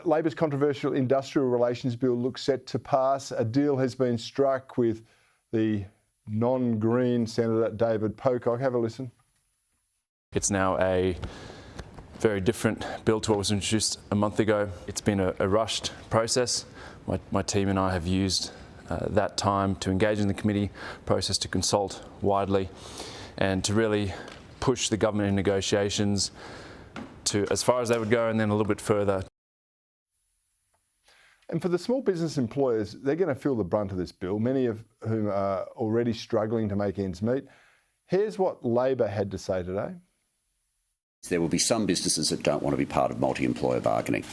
Labor's controversial industrial relations bill looks set to pass. A deal has been struck with the non-Green Senator David Pocock. Have a listen. It's now a very different bill to what was introduced a month ago. It's been a rushed process. My team and I have used that time to engage in the committee process, to consult widely and to really push the government in negotiations to as far as they would go and then a little bit further. And for the small business employers, they're going to feel the brunt of this bill, many of whom are already struggling to make ends meet. Here's what Labor had to say today. There will be some businesses that don't want to be part of multi-employer bargaining.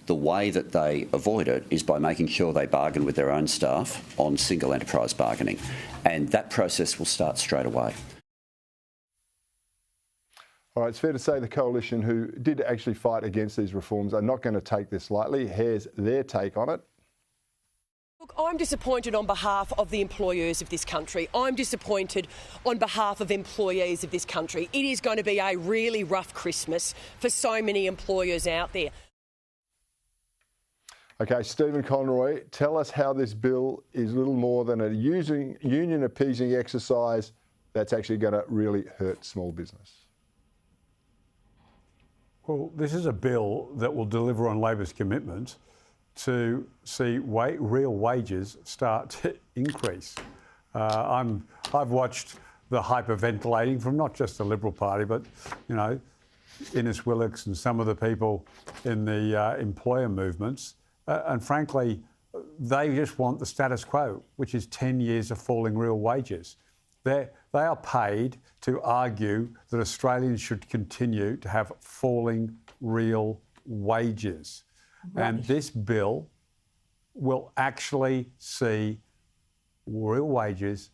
The way that they avoid it is by making sure they bargain with their own staff on single enterprise bargaining. And that process will start straight away. All right, it's fair to say the coalition, who did actually fight against these reforms, are not going to take this lightly. Here's their take on it. Look, I'm disappointed on behalf of the employers of this country. I'm disappointed on behalf of employees of this country. It is going to be a really rough Christmas for so many employers out there. OK, Stephen Conroy, tell us how this bill is little more than a union appeasing exercise that's actually going to really hurt small business. Well, this is a bill that will deliver on Labor's commitment to see real wages start to increase. I've watched the hyperventilating from not just the Liberal Party, but, you know, Innes Willox and some of the people in the employer movements. And frankly, they just want the status quo, which is 10 years of falling real wages. They are paid to argue that Australians should continue to have falling real wages. Right. And this bill will actually see real wages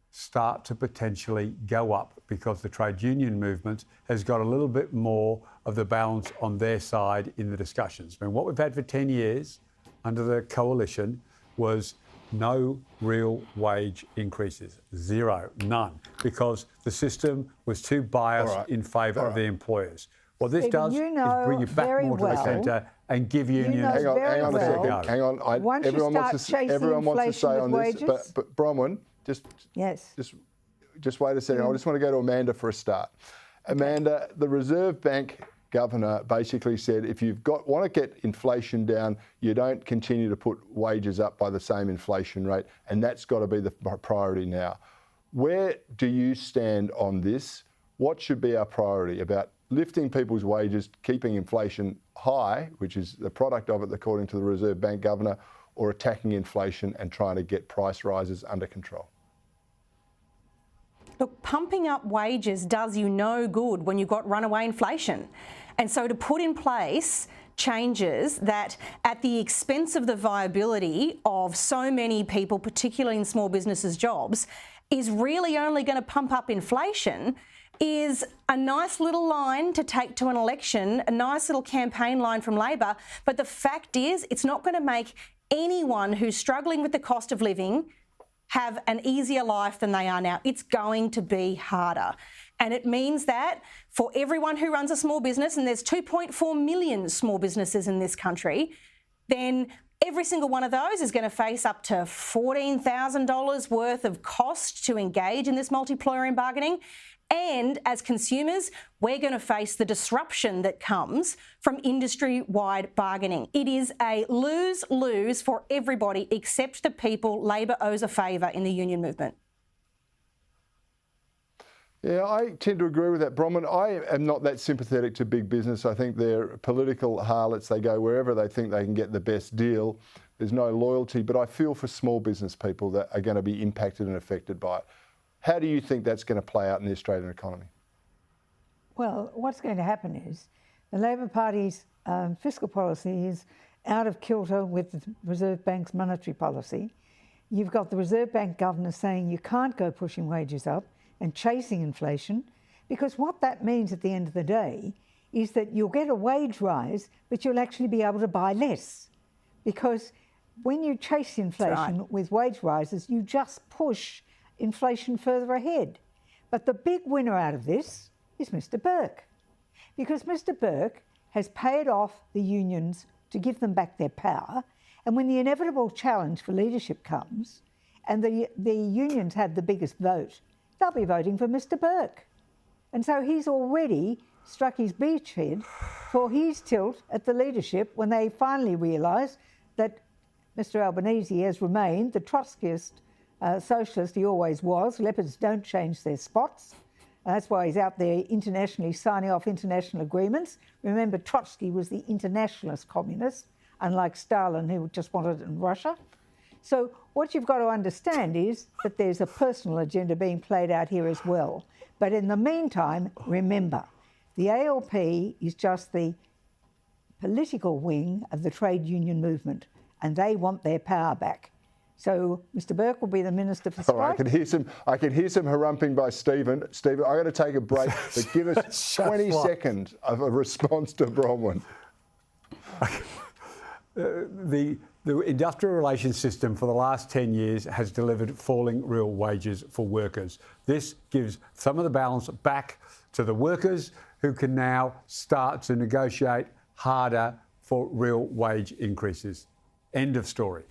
start to potentially go up because the trade union movement has got a little bit more of the balance on their side in the discussions. I mean, what we've had for 10 years under the coalition was no real wage increases, zero, none, because the system was too biased in favour of the employers. What this does is bring you back more to the centre and give unions... Hang on a second. Hang on. Everyone wants to say on this, but Bronwyn, just wait a second. I just want to go to Amanda for a start. Amanda, the Reserve Bank Governor basically said if you've want to get inflation down, you don't continue to put wages up by the same inflation rate, and that's got to be the priority now. Where do you stand on this? What should be our priority about lifting people's wages, keeping inflation high, which is the product of it according to the Reserve Bank Governor, or attacking inflation and trying to get price rises under control? Look, pumping up wages does you no good when you've got runaway inflation. And so to put in place changes that, at the expense of the viability of so many people, particularly in small businesses' jobs, is really only going to pump up inflation is a nice little line to take to an election, a nice little campaign line from Labor. But the fact is, it's not going to make anyone who's struggling with the cost of living have an easier life than they are now. It's going to be harder. And it means that for everyone who runs a small business, and there's 2.4 million small businesses in this country, then every single one of those is going to face up to $14,000 worth of cost to engage in this multi-employer bargaining. And as consumers, we're going to face the disruption that comes from industry-wide bargaining. It is a lose-lose for everybody except the people Labor owes a favour in the union movement. Yeah, I tend to agree with that, Bronwyn. I am not that sympathetic to big business. I think they're political harlots. They go wherever they think they can get the best deal. There's no loyalty, but I feel for small business people that are going to be impacted and affected by it. How do you think that's going to play out in the Australian economy? Well, what's going to happen is the Labor Party's fiscal policy is out of kilter with the Reserve Bank's monetary policy. You've got the Reserve Bank Governor saying you can't go pushing wages up and chasing inflation, because what that means at the end of the day is that you'll get a wage rise, but you'll actually be able to buy less. Because when you chase inflation with wage rises, you just push inflation further ahead. But the big winner out of this is Mr. Burke, because Mr. Burke has paid off the unions to give them back their power. And when the inevitable challenge for leadership comes and the unions have the biggest vote, they'll be voting for Mr Burke. And so he's already struck his beachhead for his tilt at the leadership when they finally realise that Mr Albanese has remained the Trotskyist socialist he always was. Leopards don't change their spots. That's why he's out there internationally signing off international agreements. Remember, Trotsky was the internationalist communist, unlike Stalin, who just wanted it in Russia. So what you've got to understand is that there's a personal agenda being played out here as well. But in the meantime, remember, the ALP is just the political wing of the trade union movement, and they want their power back. So Mr Burke will be the Minister for Strike. Oh, I can hear some harumping by Stephen. Stephen, I've got to take a break, but give us 20 seconds of a response to Bronwyn. The industrial relations system for the last 10 years has delivered falling real wages for workers. This gives some of the balance back to the workers, who can now start to negotiate harder for real wage increases. End of story.